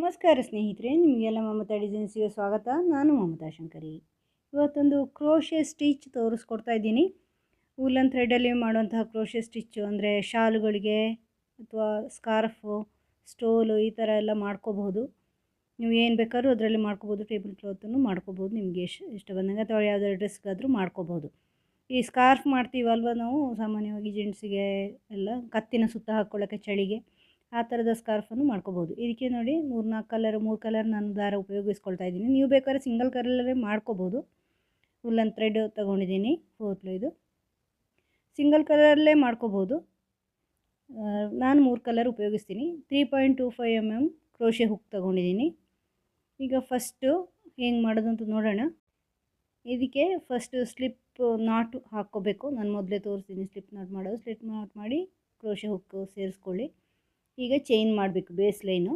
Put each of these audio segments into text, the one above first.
ನಮಸ್ಕಾರ ಸ್ನೇಹಿತರೆ, ನಿಮಗೆಲ್ಲ ಮಮತಾ ಡಿಸೈನ್ಸ್ಗೆ ಸ್ವಾಗತ. ನಾನು ಮಮತಾ ಶಂಕರಿ. ಇವತ್ತೊಂದು ಕ್ರೋಶೆ ಸ್ಟಿಚ್ ತೋರಿಸ್ಕೊಡ್ತಾ ಇದ್ದೀನಿ. ವೂಲನ್ ಥ್ರೆಡಲ್ಲಿ ಮಾಡುವಂತಹ ಕ್ರೋಶೆ ಸ್ಟಿಚ್ಚು ಅಂದರೆ ಶಾಲುಗಳಿಗೆ ಅಥವಾ ಸ್ಕಾರ್ಫು, ಸ್ಟೋಲು ಈ ಥರ ಎಲ್ಲ ಮಾಡ್ಕೋಬಹುದು. ನೀವು ಏನು ಬೇಕಾದ್ರೂ ಅದರಲ್ಲಿ ಮಾಡ್ಕೋಬೋದು. ಟೇಬಲ್ ಕ್ಲಾತನ್ನು ಮಾಡ್ಕೋಬೋದು, ನಿಮಗೆ ಇಷ್ಟ ಬಂದಂಗೆ, ಅಥವಾ ಯಾವುದಾದ್ರು ಡ್ರೆಸ್ಗಾದರೂ ಮಾಡ್ಕೋಬೋದು. ಈ ಸ್ಕಾರ್ಫ್ ಮಾಡ್ತೀವಲ್ವ ನಾವು ಸಾಮಾನ್ಯವಾಗಿ ಜೆಂಟ್ಸಿಗೆ ಎಲ್ಲ ಕತ್ತಿನ ಸುತ್ತ ಹಾಕ್ಕೊಳ್ಳೋಕ್ಕೆ ಚಳಿಗೆ, ಆ ಥರದ ಸ್ಕಾರ್ಫನ್ನು ಮಾಡ್ಕೋಬೋದು. ಇದಕ್ಕೆ ನೋಡಿ 3 ಕಲರ್ ನಾನು ದಾರ ಉಪಯೋಗಿಸ್ಕೊಳ್ತಾ ಇದ್ದೀನಿ. ನೀವು ಬೇಕಾದ್ರೆ ಸಿಂಗಲ್ ಕಲರಲ್ಲೇ ಮಾಡ್ಕೋಬೋದು. ವೂಲನ್ ಥ್ರೆಡ್ ತೊಗೊಂಡಿದ್ದೀನಿ 4 ಇದು. ಸಿಂಗಲ್ ಕಲರಲ್ಲೇ ಮಾಡ್ಕೋಬೋದು. ನಾನು 3 ಕಲರ್ ಉಪಯೋಗಿಸ್ತೀನಿ. 3.25 mm ಕ್ರೋಶೆ ಹುಕ್ ತೊಗೊಂಡಿದ್ದೀನಿ. ಈಗ ಫಸ್ಟು ಹೆಂಗೆ ಮಾಡೋದು ಅಂತ ನೋಡೋಣ. ಇದಕ್ಕೆ ಫಸ್ಟು ಸ್ಲಿಪ್ ನಾಟ್ ಹಾಕ್ಕೋಬೇಕು. ನಾನು ಮೊದಲೇ ತೋರಿಸ್ತೀನಿ ಸ್ಲಿಪ್ ನಾಟ್ ಮಾಡೋದು. ಸ್ಲಿಪ್ ನಾಟ್ ಮಾಡಿ ಕ್ರೋಶೆ ಹುಕ್ಕು ಸೇರಿಸ್ಕೊಳ್ಳಿ. ಈಗ ಚೈನ್ ಮಾಡಬೇಕು. ಬೇಸ್ ಲೈನು,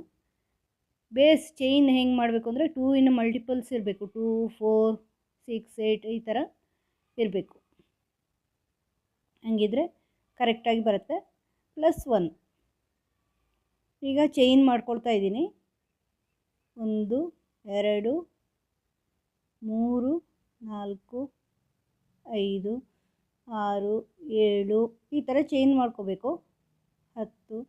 ಬೇಸ್ ಚೈನ್ ಹೆಂಗೆ ಮಾಡಬೇಕು ಅಂದರೆ 2 ಇನ್ ಮಲ್ಟಿಪಲ್ಸ್ ಇರಬೇಕು. 2, 4, 6, 8 ಈ ಥರ ಇರಬೇಕು. ಹಂಗಿದ್ರೆ ಕರೆಕ್ಟಾಗಿ ಬರುತ್ತೆ. +1. ಈಗ ಚೈನ್ ಮಾಡ್ಕೊಳ್ತಾ ಇದ್ದೀನಿ. 1, 2, 3, 4, 5, 6, 7 ಈ ಥರ ಚೈನ್ ಮಾಡ್ಕೋಬೇಕು. 10,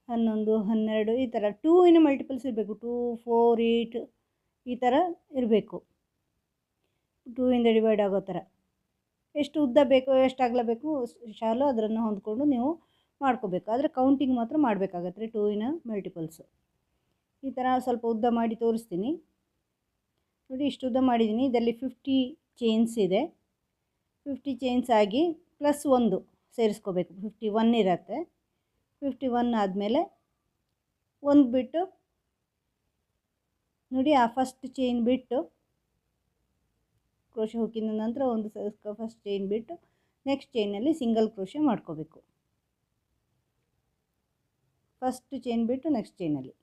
11, 12 ಈ ಥರ 2 ಇನ್ ಮಲ್ಟಿಪಲ್ಸ್ ಇರಬೇಕು. 2, 4, 8 ಈ ಥರ ಇರಬೇಕು. 2 ಇಂದ ಡಿವೈಡ್ ಆಗೋ ಥರ. ಎಷ್ಟು ಉದ್ದ ಬೇಕೋ, ಎಷ್ಟು ಅಗಲ ಬೇಕು ಶಾಲು ಅದನ್ನು ಹೊಂದ್ಕೊಂಡು ನೀವು ಮಾಡ್ಕೋಬೇಕು. ಆದರೆ ಕೌಂಟಿಂಗ್ ಮಾತ್ರ ಮಾಡಬೇಕಾಗತ್ತೆ 2 ಇನ್ ಮಲ್ಟಿಪಲ್ಸು. ಈ ಥರ ಸ್ವಲ್ಪ ಉದ್ದ ಮಾಡಿ ತೋರಿಸ್ತೀನಿ ನೋಡಿ. ಇಷ್ಟು ಉದ್ದ ಮಾಡಿದ್ದೀನಿ. ಇದರಲ್ಲಿ 50 ಚೈನ್ಸ್ ಇದೆ. 50 ಚೈನ್ಸ್ ಆಗಿ +1 ಸೇರಿಸ್ಕೋಬೇಕು. 51 ಇರುತ್ತೆ. 51 ಆದಮೇಲೆ ಒಂದು ಬಿಟ್ಟು ನೋಡಿ, ಆ ಫಸ್ಟ್ ಚೈನ್ ಬಿಟ್ಟು ಕ್ರೋಶೆ ಹುಕ್ಕಿನ ನಂತರ ಒಂದು ಫಸ್ಟ್ ಚೈನ್ ಬಿಟ್ಟು ನೆಕ್ಸ್ಟ್ ಚೈನಲ್ಲಿ ಸಿಂಗಲ್ ಕ್ರೋಶೆ ಮಾಡ್ಕೋಬೇಕು. ಫಸ್ಟ್ ಚೈನ್ ಬಿಟ್ಟು ನೆಕ್ಸ್ಟ್ ಚೈನಲ್ಲಿ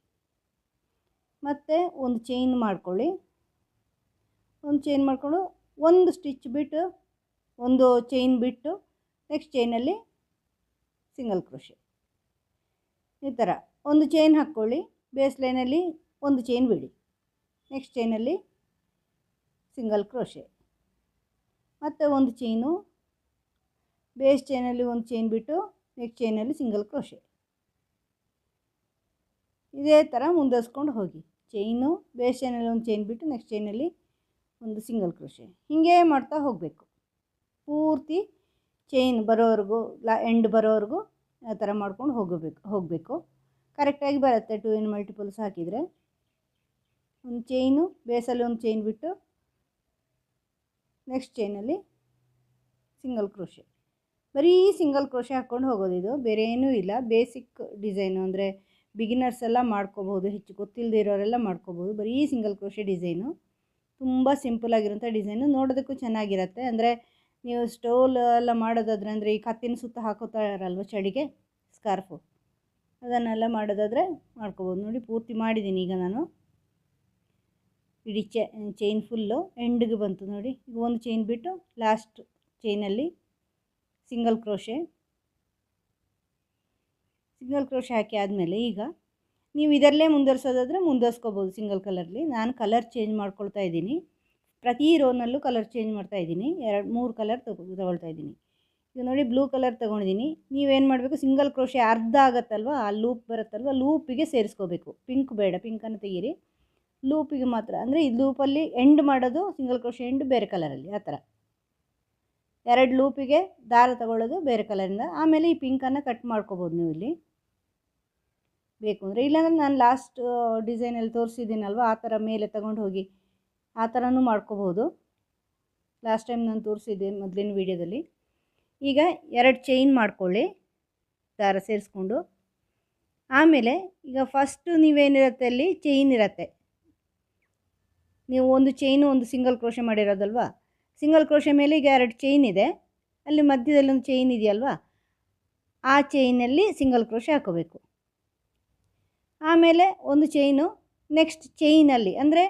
ಮತ್ತೆ ಒಂದು ಚೈನ್ ಮಾಡ್ಕೊಳ್ಳಿ. ಒಂದು ಚೈನ್ ಮಾಡಿಕೊಂಡು ಒಂದು ಸ್ಟಿಚ್ ಬಿಟ್ಟು ಒಂದು ಚೈನ್ ಬಿಟ್ಟು ನೆಕ್ಸ್ಟ್ ಚೈನಲ್ಲಿ ಸಿಂಗಲ್ ಕ್ರೋಶೆ. ಈ ಥರ ಒಂದು ಚೈನ್ ಹಾಕ್ಕೊಳ್ಳಿ. ಬೇಸ್ ಲೈನಲ್ಲಿ ಒಂದು ಚೈನ್ ಬಿಡಿ. ನೆಕ್ಸ್ಟ್ ಚೈನಲ್ಲಿ ಸಿಂಗಲ್ ಕ್ರೋಶೆ. ಮತ್ತು ಒಂದು ಚೈನು, ಬೇಸ್ ಚೈನಲ್ಲಿ ಒಂದು ಚೈನ್ ಬಿಟ್ಟು ನೆಕ್ಸ್ಟ್ ಚೈನಲ್ಲಿ ಸಿಂಗಲ್ ಕ್ರೋಶೆ. ಇದೇ ಥರ ಮುಂದುವರ್ಸ್ಕೊಂಡು ಹೋಗಿ. ಚೈನು, ಬೇಸ್ ಚೈನಲ್ಲಿ ಒಂದು ಚೈನ್ ಬಿಟ್ಟು ನೆಕ್ಸ್ಟ್ ಚೈನಲ್ಲಿ ಒಂದು ಸಿಂಗಲ್ ಕ್ರೋಶೆ. ಹೀಗೆ ಮಾಡ್ತಾ ಹೋಗಬೇಕು. ಪೂರ್ತಿ ಚೈನ್ ಬರೋವರೆಗೂ, ಎಂಡ್ ಬರೋವರೆಗೂ ಆ ಥರ ಮಾಡ್ಕೊಂಡು ಹೋಗಬೇಕು. ಕರೆಕ್ಟಾಗಿ ಬರುತ್ತೆ. 2 ಇನ್ ಮಲ್ಟಿಪಲ್ಸ್ ಹಾಕಿದರೆ ಒಂದು ಚೈನು, ಬೇಸಲ್ಲಿ ಒಂದು ಚೈನ್ ಬಿಟ್ಟು ನೆಕ್ಸ್ಟ್ ಚೈನಲ್ಲಿ ಸಿಂಗಲ್ ಕ್ರೋಶೆ. ಬರೀ ಸಿಂಗಲ್ ಕ್ರೋಶೆ ಹಾಕ್ಕೊಂಡು ಹೋಗೋದು. ಇದು ಬೇರೆ ಏನೂ ಇಲ್ಲ. ಬೇಸಿಕ್ ಡಿಸೈನು ಅಂದರೆ ಬಿಗಿನರ್ಸ್ ಎಲ್ಲ ಮಾಡ್ಕೋಬೋದು. ಹೆಚ್ಚು ಗೊತ್ತಿಲ್ಲದೆ ಇರೋರೆಲ್ಲ ಮಾಡ್ಕೋಬೋದು. ಬರೀ ಸಿಂಗಲ್ ಕ್ರೋಶೆ ಡಿಸೈನು. ತುಂಬ ಸಿಂಪಲಾಗಿರೋಂಥ ಡಿಸೈನು. ನೋಡೋದಕ್ಕೂ ಚೆನ್ನಾಗಿರುತ್ತೆ. ಅಂದರೆ ನೀವು ಸ್ಟೋಲ್ ಎಲ್ಲ ಮಾಡೋದಾದರೆ, ಅಂದರೆ ಈ ಕತ್ತಿನ ಸುತ್ತ ಹಾಕೋತಾರಲ್ವ ಚಳಿಗೆ ಸ್ಕಾರ್ಫು, ಅದನ್ನೆಲ್ಲ ಮಾಡೋದಾದರೆ ಮಾಡ್ಕೋಬೋದು. ನೋಡಿ ಪೂರ್ತಿ ಮಾಡಿದ್ದೀನಿ. ಈಗ ನಾನು ಇಡೀ ಚೈನ್ ಫುಲ್ಲು ಎಂಡಿಗೆ ಬಂತು ನೋಡಿ. ಈಗ ಒಂದು ಚೈನ್ ಬಿಟ್ಟು ಲಾಸ್ಟ್ ಚೈನಲ್ಲಿ ಸಿಂಗಲ್ ಕ್ರೋಶೆ ಹಾಕಿ ಆದಮೇಲೆ ಈಗ ನೀವು ಇದರಲ್ಲೇ ಮುಂದುವರ್ಸೋದಾದರೆ ಮುಂದುವರ್ಸ್ಕೋಬೋದು ಸಿಂಗಲ್ ಕಲರ್ಲಿ. ನಾನು ಕಲರ್ ಚೇಂಜ್ ಮಾಡ್ಕೊಳ್ತಾ ಇದ್ದೀನಿ. ಪ್ರತಿ ರೋನಲ್ಲೂ ಕಲರ್ ಚೇಂಜ್ ಮಾಡ್ತಾ ಇದ್ದೀನಿ. 3 ಕಲರ್ ತೊಗೊಳ್ತಾ ಇದ್ದೀನಿ. ಈಗ ನೋಡಿ ಬ್ಲೂ ಕಲರ್ ತೊಗೊಂಡಿದ್ದೀನಿ. ನೀವೇನು ಮಾಡಬೇಕು, ಸಿಂಗಲ್ ಕ್ರೋಶೆ ಅರ್ಧ ಆಗುತ್ತಲ್ವ, ಆ ಲೂಪ್ ಬರುತ್ತಲ್ವ, ಲೂಪಿಗೆ ಸೇರಿಸ್ಕೋಬೇಕು. ಪಿಂಕ್ ಬೇಡ, ಪಿಂಕನ್ನು ತೆಗೀರಿ. ಲೂಪಿಗೆ ಮಾತ್ರ, ಅಂದರೆ ಈ ಲೂಪಲ್ಲಿ ಎಂಡ್ ಮಾಡೋದು ಸಿಂಗಲ್ ಕ್ರೋಶೆ ಎಂಡ್ ಬೇರೆ ಕಲರಲ್ಲಿ, ಆ ಥರ 2 ಲೂಪಿಗೆ ದಾರ ತಗೊಳ್ಳೋದು ಬೇರೆ ಕಲರಿಂದ. ಆಮೇಲೆ ಈ ಪಿಂಕನ್ನು ಕಟ್ ಮಾಡ್ಕೋಬೋದು ನೀವು ಇಲ್ಲಿ ಬೇಕು ಅಂದರೆ. ಇಲ್ಲಾಂದರೆ ನಾನು ಲಾಸ್ಟ್ ಡಿಸೈನಲ್ಲಿ ತೋರಿಸಿದ್ದೀನಲ್ವ, ಆ ಥರ ಮೇಲೆ ತಗೊಂಡು ಹೋಗಿ ಆ ಥರನೂ ಮಾಡ್ಕೋಬೋದು. ಲಾಸ್ಟ್ ಟೈಮ್ ನಾನು ತೋರಿಸಿದ್ದೆ ಮೊದಲಿನ ವೀಡಿಯೋದಲ್ಲಿ. ಈಗ 2 ಚೈನ್ ಮಾಡ್ಕೊಳ್ಳಿ ದಾರ ಸೇರಿಸ್ಕೊಂಡು. ಆಮೇಲೆ ಈಗ ಫಸ್ಟು ನೀವೇನಿರುತ್ತೆ ಅಲ್ಲಿ ಚೈನ್ ಇರುತ್ತೆ. ನೀವು ಒಂದು ಚೈನು ಒಂದು ಸಿಂಗಲ್ ಕ್ರೋಶೆ ಮಾಡಿರೋದಲ್ವ, ಸಿಂಗಲ್ ಕ್ರೋಶೆ ಮೇಲೆ ಈಗ 2 ಚೈನ್ ಇದೆ. ಅಲ್ಲಿ ಮಧ್ಯದಲ್ಲಿ ಒಂದು ಚೈನ್ ಇದೆಯಲ್ವ, ಆ ಚೈನಲ್ಲಿ ಸಿಂಗಲ್ ಕ್ರೋಶೆ ಹಾಕೋಬೇಕು. ಆಮೇಲೆ ಒಂದು ಚೈನು ನೆಕ್ಸ್ಟ್ ಚೈನಲ್ಲಿ, ಅಂದರೆ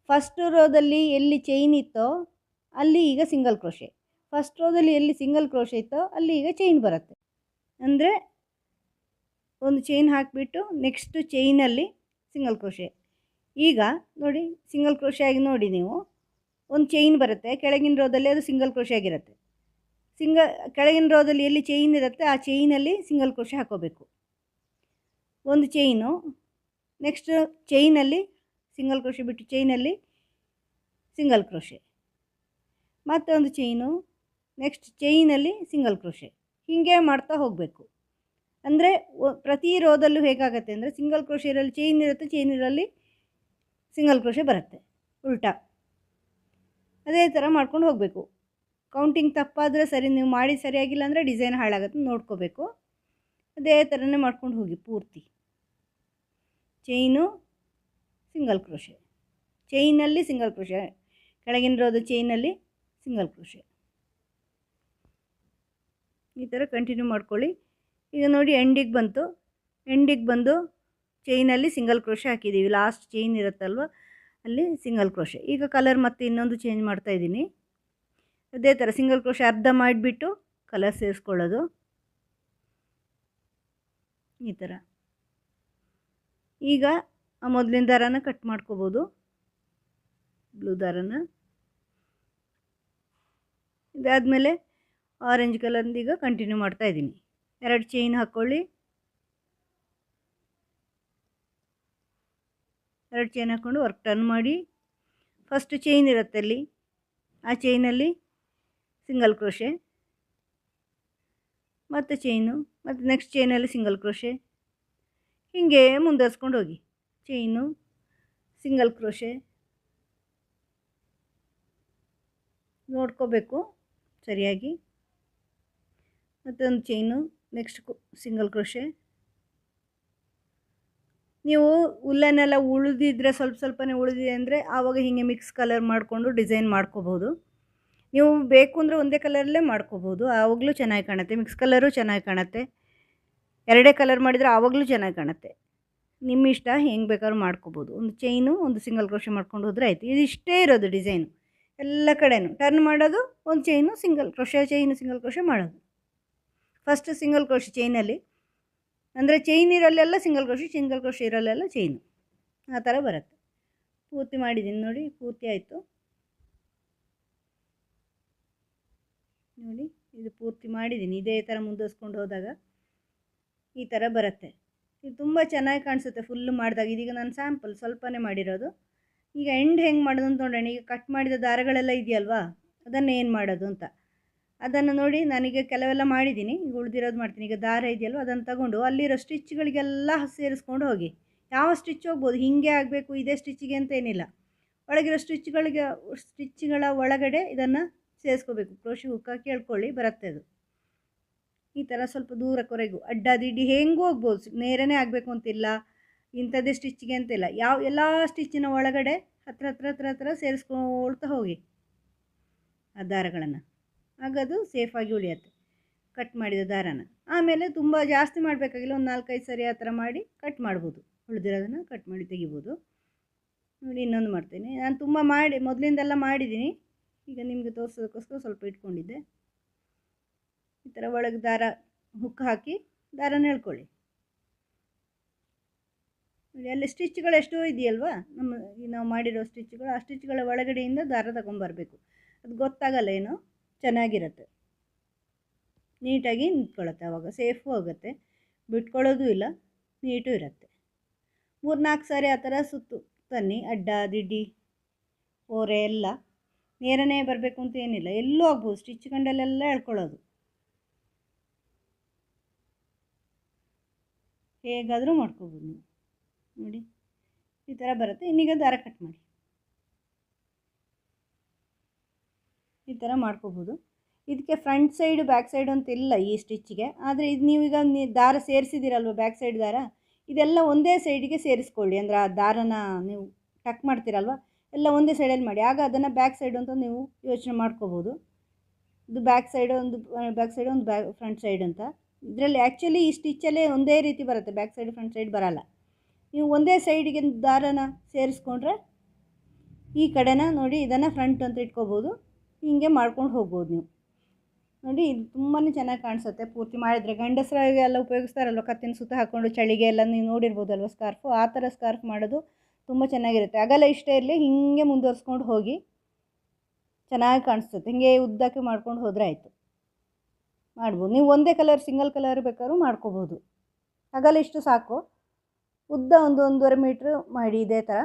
ಫಸ್ಟ್ ರೋದಲ್ಲಿ ಎಲ್ಲಿ ಚೈನ್ ಇತ್ತೋ ಅಲ್ಲಿ ಈಗ ಸಿಂಗಲ್ ಕ್ರೋಶೆ, ಫಸ್ಟ್ ರೋದಲ್ಲಿ ಎಲ್ಲಿ ಸಿಂಗಲ್ ಕ್ರೋಶೆ ಇತ್ತೋ ಅಲ್ಲಿ ಈಗ ಚೈನ್ ಬರುತ್ತೆ. ಅಂದರೆ ಒಂದು ಚೈನ್ ಹಾಕಿಬಿಟ್ಟು ನೆಕ್ಸ್ಟ್ ಚೈನಲ್ಲಿ ಸಿಂಗಲ್ ಕ್ರೋಶೆ, ಈಗ ನೋಡಿ ಸಿಂಗಲ್ ಕ್ರೋಶೆ ಆಗಿ ನೋಡಿ ನೀವು ಒಂದು ಚೈನ್ ಬರುತ್ತೆ, ಕೆಳಗಿನ ರೋದಲ್ಲಿ ಅದು ಸಿಂಗಲ್ ಕ್ರೋಶೆ ಆಗಿರುತ್ತೆ. ಕೆಳಗಿನ ರೋದಲ್ಲಿ ಎಲ್ಲಿ ಚೈನ್ ಇರುತ್ತೆ ಆ ಚೈನಲ್ಲಿ ಸಿಂಗಲ್ ಕ್ರೋಶೆ ಹಾಕೋಬೇಕು. ಒಂದು ಚೈನು, ನೆಕ್ಸ್ಟ್ ಚೈನಲ್ಲಿ ಸಿಂಗಲ್ ಕ್ರೋಶೆ ಬಿಟ್ಟು ಚೈನಲ್ಲಿ ಸಿಂಗಲ್ ಕ್ರೋಶೆ, ಮತ್ತೊಂದು ಚೈನು, ನೆಕ್ಸ್ಟ್ ಚೈನಲ್ಲಿ ಸಿಂಗಲ್ ಕ್ರೋಶೆ, ಹೀಗೆ ಮಾಡ್ತಾ ಹೋಗಬೇಕು. ಅಂದರೆ ಪ್ರತಿ ರೋದಲ್ಲೂ ಹೇಗಾಗುತ್ತೆ ಅಂದರೆ ಸಿಂಗಲ್ ಕ್ರೋಶೆ ಇರಲ್ಲಿ ಚೈನ್ ಇರುತ್ತೆ, ಚೈನ್ ಇರಲ್ಲಿ ಸಿಂಗಲ್ ಕ್ರೋಶೆ ಬರುತ್ತೆ ಉಲ್ಟಾ. ಅದೇ ಥರ ಮಾಡ್ಕೊಂಡು ಹೋಗಬೇಕು. ಕೌಂಟಿಂಗ್ ತಪ್ಪಾದರೆ ಸರಿ, ನೀವು ಮಾಡಿ ಸರಿಯಾಗಿಲ್ಲ ಅಂದರೆ ಡಿಸೈನ್ ಹಾಳಾಗುತ್ತೆ, ನೋಡ್ಕೋಬೇಕು. ಅದೇ ಥರನೇ ಮಾಡ್ಕೊಂಡು ಹೋಗಿ ಪೂರ್ತಿ. ಚೈನು, ಸಿಂಗಲ್ ಕ್ರೋಶೆ, ಚೈನಲ್ಲಿ ಸಿಂಗಲ್ ಕ್ರೋಶೆ, ಕೆಳಗಿನ ರೋದು ಚೈನಲ್ಲಿ ಸಿಂಗಲ್ ಕ್ರೋಶೆ, ಈ ಥರ ಕಂಟಿನ್ಯೂ ಮಾಡ್ಕೊಳ್ಳಿ. ಈಗ ನೋಡಿ ಎಂಡಿಗೆ ಬಂತು, ಎಂಡಿಗೆ ಬಂದು ಚೈನಲ್ಲಿ ಸಿಂಗಲ್ ಕ್ರೋಶೆ ಹಾಕಿದ್ದೀವಿ, ಲಾಸ್ಟ್ ಚೈನ್ ಇರುತ್ತಲ್ವ ಅಲ್ಲಿ ಸಿಂಗಲ್ ಕ್ರೋಶೆ. ಈಗ ಕಲರ್ ಮತ್ತೆ ಇನ್ನೊಂದು ಚೇಂಜ್ ಮಾಡ್ತಾಯಿದ್ದೀನಿ. ಅದೇ ಥರ ಸಿಂಗಲ್ ಕ್ರೋಶೆ ಅರ್ಧ ಮಾಡಿಬಿಟ್ಟು ಕಲರ್ ಸೇರಿಸ್ಕೊಳ್ಳೋದು ಈ ಥರ. ಈಗ ಆ ಮೊದಲಿನ ದಾರನ ಕಟ್ ಮಾಡ್ಕೋಬೋದು, ಬ್ಲೂ ದಾರನ. ಇದಾದಮೇಲೆ ಆರೆಂಜ್ ಕಲರ್ದೀಗ ಕಂಟಿನ್ಯೂ ಮಾಡ್ತಾಯಿದ್ದೀನಿ. 2 ಚೈನ್ ಹಾಕ್ಕೊಳ್ಳಿ, 2 ಚೈನ್ ಹಾಕ್ಕೊಂಡು ವರ್ಕ್ ಟರ್ನ್ ಮಾಡಿ. ಫಸ್ಟ್ ಚೈನ್ ಇರುತ್ತೆ ಅಲ್ಲಿ, ಆ ಚೈನಲ್ಲಿ ಸಿಂಗಲ್ ಕ್ರೋಶೆ, ಮತ್ತು ಚೈನು, ಮತ್ತು ನೆಕ್ಸ್ಟ್ ಚೈನಲ್ಲಿ ಸಿಂಗಲ್ ಕ್ರೋಶೆ, ಹೀಗೆ ಮುಂದುವರ್ಸ್ಕೊಂಡು ಹೋಗಿ. ಚೈನು, ಸಿಂಗಲ್ ಕ್ರೋಶೆ ನೋಡ್ಕೋಬೇಕು ಸರಿಯಾಗಿ, ಮತ್ತೊಂದು ಚೈನು, ನೆಕ್ಸ್ಟ್ ಸಿಂಗಲ್ ಕ್ರೋಶೆ. ನೀವು ಉಲ್ಲನ್ನೆಲ್ಲ ಉಳಿದಿದ್ರೆ ಸ್ವಲ್ಪನೇ ಉಳಿದಿದೆ ಅಂದರೆ ಆವಾಗ ಹೀಗೆ ಮಿಕ್ಸ್ ಕಲರ್ ಮಾಡಿಕೊಂಡು ಡಿಸೈನ್ ಮಾಡ್ಕೋಬೋದು. ನೀವು ಬೇಕು ಅಂದರೆ ಒಂದೇ ಕಲರಲ್ಲೇ ಮಾಡ್ಕೋಬೋದು, ಆವಾಗಲೂ ಚೆನ್ನಾಗಿ ಕಾಣುತ್ತೆ. ಮಿಕ್ಸ್ ಕಲರು ಚೆನ್ನಾಗಿ ಕಾಣುತ್ತೆ, 2 ಕಲರ್ ಮಾಡಿದರೆ ಆವಾಗಲೂ ಚೆನ್ನಾಗಿ ಕಾಣುತ್ತೆ. ನಿಮ್ಮ ಇಷ್ಟ, ಹೆಂಗೆ ಬೇಕಾದ್ರೂ ಮಾಡ್ಕೋಬೋದು. ಒಂದು ಚೈನು, ಒಂದು ಸಿಂಗಲ್ ಕ್ರೋಶೆ ಮಾಡ್ಕೊಂಡು ಹೋದರೆ ಆಯಿತು. ಇದಿಷ್ಟೇ ಇರೋದು ಡಿಸೈನು ಎಲ್ಲ ಕಡೆನೂ. ಟರ್ನ್ ಮಾಡೋದು, ಒಂದು chain single crochet, chain single crochet ಮಾಡೋದು. ಫಸ್ಟ್ ಸಿಂಗಲ್ ಕ್ರೋಶೆ ಚೈನಲ್ಲಿ, ಅಂದರೆ ಚೈನ್ ಇರಲ್ಲೆಲ್ಲ ಸಿಂಗಲ್ ಕ್ರೋಶೆ ಇರಲ್ಲೆಲ್ಲ ಚೈನು, ಆ ಥರ ಬರುತ್ತೆ. ಪೂರ್ತಿ ಮಾಡಿದ್ದೀನಿ ನೋಡಿ, ಪೂರ್ತಿ ಆಯಿತು ನೋಡಿ. ಇದು ಪೂರ್ತಿ ಮಾಡಿದ್ದೀನಿ. ಇದೇ ಥರ ಮುಂದುವರ್ಸ್ಕೊಂಡು ಹೋದಾಗ ಈ ಥರ ಬರುತ್ತೆ. ಇದು ತುಂಬ ಚೆನ್ನಾಗಿ ಕಾಣಿಸುತ್ತೆ ಫುಲ್ಲು ಮಾಡಿದಾಗ. ಇದೀಗ ನಾನು ಸ್ಯಾಂಪಲ್ ಸ್ವಲ್ಪನೇ ಮಾಡಿರೋದು. ಈಗ ಎಂಡ್ ಹೆಂಗೆ ಮಾಡೋದು ಅಂತ ನೋಡೋಣ. ಈಗ ಕಟ್ ಮಾಡಿದ ದಾರಗಳೆಲ್ಲ ಇದೆಯಲ್ವಾ, ಅದನ್ನು ಏನು ಮಾಡೋದು ಅಂತ ಅದನ್ನು ನೋಡಿ. ನಾನೀಗ ಕೆಲವೆಲ್ಲ ಮಾಡಿದ್ದೀನಿ, ಈಗ ಉಳಿದಿರೋದು ಮಾಡ್ತೀನಿ. ಈಗ ದಾರ ಇದೆಯಲ್ವ ಅದನ್ನು ತಗೊಂಡು ಅಲ್ಲಿರೋ ಸ್ಟಿಚ್ಗಳಿಗೆಲ್ಲ ಸೇರಿಸ್ಕೊಂಡು ಹೋಗಿ. ಯಾವ ಸ್ಟಿಚ್ ಹೋಗ್ಬೋದು, ಹೀಗೆ ಆಗಬೇಕು ಇದೇ ಸ್ಟಿಚ್ಚಿಗೆ ಅಂತ ಏನಿಲ್ಲ. ಒಳಗಿರೋ ಸ್ಟಿಚ್ಗಳ ಒಳಗಡೆ ಇದನ್ನು ಸೇರಿಸ್ಕೋಬೇಕು. ಕ್ರೋಶೆ ಹುಕ್ ಹಾಕಿ ಎಳ್ಕೊಳ್ಳಿ, ಬರುತ್ತೆ ಅದು. ಈ ಥರ ಸ್ವಲ್ಪ ದೂರಕ್ವರೆಗೂ ಅಡ್ಡಾದಿಡ್ಡಿ ಹೆಂಗೂ ಹೋಗ್ಬೋದು, ನೇರನೇ ಆಗಬೇಕು ಅಂತಿಲ್ಲ, ಇಂಥದ್ದೇ ಸ್ಟಿಚ್ಚಿಗೆ ಅಂತಿಲ್ಲ. ಎಲ್ಲ ಸ್ಟಿಚ್ಚಿನ ಒಳಗಡೆ ಹತ್ರ ಸೇರಿಸ್ಕೊಳ್ತಾ ಹೋಗಿ ಆ ದಾರಗಳನ್ನು, ಆಗ ಅದು ಸೇಫಾಗಿ ಉಳಿಯುತ್ತೆ. ಕಟ್ ಮಾಡಿದ ದಾರನ ಆಮೇಲೆ ತುಂಬ ಜಾಸ್ತಿ ಮಾಡಬೇಕಾಗಿಲ್ಲ, ಒಂದು 4-5 ಸರಿ ಆ ಥರ ಮಾಡಿ ಕಟ್ ಮಾಡ್ಬೋದು. ಉಳಿದಿರೋದನ್ನು ಕಟ್ ಮಾಡಿ ತೆಗಿಬೋದು. ನೋಡಿ ಇನ್ನೊಂದು ಮಾಡ್ತೀನಿ. ನಾನು ತುಂಬ ಮೊದಲಿಂದೆಲ್ಲ ಮಾಡಿದ್ದೀನಿ, ಈಗ ನಿಮಗೆ ತೋರಿಸೋದಕ್ಕೋಸ್ಕರ ಸ್ವಲ್ಪ ಇಟ್ಕೊಂಡಿದ್ದೆ. ಈ ಥರ ಒಳಗೆ ದಾರ ಹುಕ್ ಹಾಕಿ ದಾರನ ಎಳ್ಕೊಳ್ಳಿ. ನೋಡಿ ಅಲ್ಲಿ ಸ್ಟಿಚ್ಗಳು ಎಷ್ಟೋ ಇದೆಯಲ್ವಾ, ನಾವು ಮಾಡಿರೋ ಸ್ಟಿಚ್ಗಳು, ಆ ಸ್ಟಿಚ್ಗಳ ಒಳಗಡೆಯಿಂದ ದಾರ ತಗೊಂಬರಬೇಕು. ಅದು ಗೊತ್ತಾಗಲ್ಲ ಏನೋ, ಚೆನ್ನಾಗಿರುತ್ತೆ, ನೀಟಾಗಿ ನಿಂತ್ಕೊಳ್ಳುತ್ತೆ. ಆವಾಗ ಸೇಫು ಆಗುತ್ತೆ, ಬಿಟ್ಕೊಳ್ಳೋದು ಇಲ್ಲ, ನೀಟು ಇರುತ್ತೆ. 3-4 ಸಾರಿ ಆ ಥರ ಸುತ್ತು ತನ್ನಿ, ಅಡ್ಡ ದಿಡ್ಡಿ ಓರೆ ಎಲ್ಲ. ನೇರನೇ ಬರಬೇಕು ಅಂತ ಏನಿಲ್ಲ, ಎಲ್ಲೂ ಆಗ್ಬೋದು, ಸ್ಟಿಚ್ ಕಂಡಲ್ಲೆಲ್ಲ ಎಳ್ಕೊಳ್ಳೋದು, ಹೇಗಾದರೂ ಮಾಡ್ಕೋಬೋದು ನೀವು. ನೋಡಿ ಈ ಥರ ಬರುತ್ತೆ. ಇನ್ನೀಗ ದಾರ ಕಟ್ ಮಾಡಿ ಈ ಥರ ಮಾಡ್ಕೋಬೋದು. ಇದಕ್ಕೆ ಫ್ರಂಟ್ ಸೈಡು ಬ್ಯಾಕ್ ಸೈಡು ಅಂತ ಇಲ್ಲ ಈ ಸ್ಟಿಚ್ಚಿಗೆ. ಆದರೆ ಇದು ನೀವೀಗ ದಾರ ಸೇರಿಸಿದ್ದೀರಲ್ವ, ಬ್ಯಾಕ್ ಸೈಡ್ ದಾರ, ಇದೆಲ್ಲ ಒಂದೇ ಸೈಡಿಗೆ ಸೇರಿಸ್ಕೊಳ್ಳಿ. ಅಂದರೆ ಆ ದಾರನ ನೀವು ಟಕ್ ಮಾಡ್ತೀರಲ್ವ, ಎಲ್ಲ ಒಂದೇ ಸೈಡಲ್ಲಿ ಮಾಡಿ. ಆಗ ಅದನ್ನು ಬ್ಯಾಕ್ ಸೈಡು ಅಂತ ನೀವು ಯೋಚನೆ ಮಾಡ್ಕೋಬೋದು. ಇದು ಬ್ಯಾಕ್ ಸೈಡು, ಒಂದು ಫ್ರಂಟ್ ಸೈಡ್ ಅಂತ. ಇದರಲ್ಲಿ ಆ್ಯಕ್ಚುಲಿ ಈ ಸ್ಟಿಚ್ಚಲ್ಲೇ ಒಂದೇ ರೀತಿ ಬರುತ್ತೆ, ಬ್ಯಾಕ್ ಸೈಡ್ ಫ್ರಂಟ್ ಸೈಡ್ ಬರೋಲ್ಲ. ನೀವು ಒಂದೇ ಸೈಡಿಗೆ ದಾರನ ಸೇರಿಸ್ಕೊಂಡ್ರೆ ಈ ಕಡೆನ ನೋಡಿ, ಇದನ್ನು ಫ್ರಂಟ್ ಅಂತ ಇಟ್ಕೋಬೋದು, ಹೀಗೆ ಮಾಡ್ಕೊಂಡು ಹೋಗ್ಬೋದು ನೀವು. ನೋಡಿ ಇದು ತುಂಬಾ ಚೆನ್ನಾಗಿ ಕಾಣಿಸುತ್ತೆ ಪೂರ್ತಿ ಮಾಡಿದರೆ. ಗಂಡಸರಿಗೆ ಎಲ್ಲ ಉಪಯೋಗಿಸ್ತಾರಲ್ವ, ಕತ್ತಿನ ಸುತ್ತ ಹಾಕ್ಕೊಂಡು ಚಳಿಗೆ ಎಲ್ಲ ನೀವು ನೋಡಿರ್ಬೋದಲ್ವ ಸ್ಕಾರ್ಫು, ಆ ಥರ ಸ್ಕಾರ್ಫ್ ಮಾಡೋದು ತುಂಬ ಚೆನ್ನಾಗಿರುತ್ತೆ. ಅಗಲ ಇಷ್ಟೇ ಇರಲಿ, ಹೀಗೆ ಮುಂದುವರ್ಸ್ಕೊಂಡು ಹೋಗಿ ಚೆನ್ನಾಗಿ ಕಾಣಿಸ್ತದೆ. ಹೀಗೆ ಉದ್ದಕ್ಕೆ ಮಾಡ್ಕೊಂಡು ಹೋದರೆ ಆಯಿತು. ಮಾಡ್ಬೋದು. ನೀವು ಒಂದೇ ಕಲರ್ ಸಿಂಗಲ್ ಕಲರ್ ಬೇಕಾದ್ರೂ ಮಾಡ್ಕೋಬೋದು. ಅಗಲ ಇಷ್ಟು ಸಾಕು. ಉದ್ದ 1-1.5 ಮೀಟ್ರ್ ಮಾಡಿ ಇದೇ ಥರ.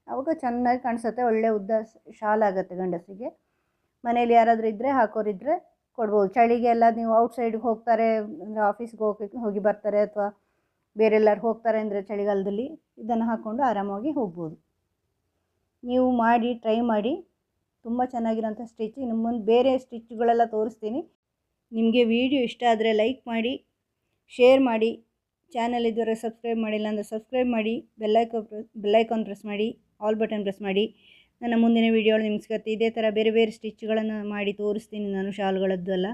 ಆವಾಗ ಚೆನ್ನಾಗಿ ಕಾಣಿಸುತ್ತೆ. ಒಳ್ಳೆ ಉದ್ದ ಶಾಲ್ ಆಗುತ್ತೆ ಗಂಡಸರಿಗೆ. ಮನೇಲಿ ಯಾರಾದರೂ ಇದ್ದರೆ ಹಾಕೋರಿದ್ದರೆ ಕೊಡ್ಬೋದು. ಚಳಿಗೆ ಎಲ್ಲ ನೀವು ಔಟ್ಸೈಡ್ಗೆ ಹೋಗ್ತಾರೆ ಅಂದರೆ ಆಫೀಸ್ಗೆ ಹೋಗಿ ಬರ್ತಾರೆ ಅಥವಾ ಬೇರೆಲ್ಲರೂ ಹೋಗ್ತಾರೆ ಅಂದರೆ ಚಳಿಗಾಲದಲ್ಲಿ ಇದನ್ನು ಹಾಕ್ಕೊಂಡು ಆರಾಮಾಗಿ ಹೋಗ್ಬೋದು. ನೀವು ಮಾಡಿ ಟ್ರೈ ಮಾಡಿ. ತುಂಬ ಚೆನ್ನಾಗಿರೋಂಥ ಸ್ಟಿಚ್. ಇನ್ನು ಮುಂದೆ ಬೇರೆ ಸ್ಟಿಚ್ಗಳೆಲ್ಲ ತೋರಿಸ್ತೀನಿ. ನಿಮಗೆ ವಿಡಿಯೋ ಇಷ್ಟ ಆದರೆ ಲೈಕ್ ಮಾಡಿ, ಶೇರ್ ಮಾಡಿ. ಚಾನಲ್ ಇದುವರೆಗೆ ಸಬ್ಸ್ಕ್ರೈಬ್ ಮಾಡಿಲ್ಲ ಅಂದರೆ ಸಬ್ಸ್ಕ್ರೈಬ್ ಮಾಡಿ. ಬೆಲ್ಲೈಕಾನ್ ಪ್ರೆಸ್ ಮಾಡಿ, ಆಲ್ ಬಟನ್ ಪ್ರೆಸ್ ಮಾಡಿ. ನನ್ನ ಮುಂದಿನ ವೀಡಿಯೋಗಳು ನಿಮ್ಗೆ ಸಿಗುತ್ತೆ. ಇದೇ ಥರ ಬೇರೆ ಬೇರೆ ಸ್ಟಿಚ್ಗಳನ್ನು ಮಾಡಿ ತೋರಿಸ್ತೀನಿ ನಾನು. ಶಾಲ್ಗಳದ್ದೆಲ್ಲ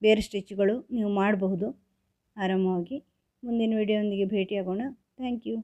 ಬೇರೆ ಸ್ಟಿಚ್ಗಳು ನೀವು ಮಾಡಬಹುದು ಆರಾಮವಾಗಿ. ಮುಂದಿನ ವೀಡಿಯೋದೊಂದಿಗೆ ಭೇಟಿಯಾಗೋಣ. Thank you.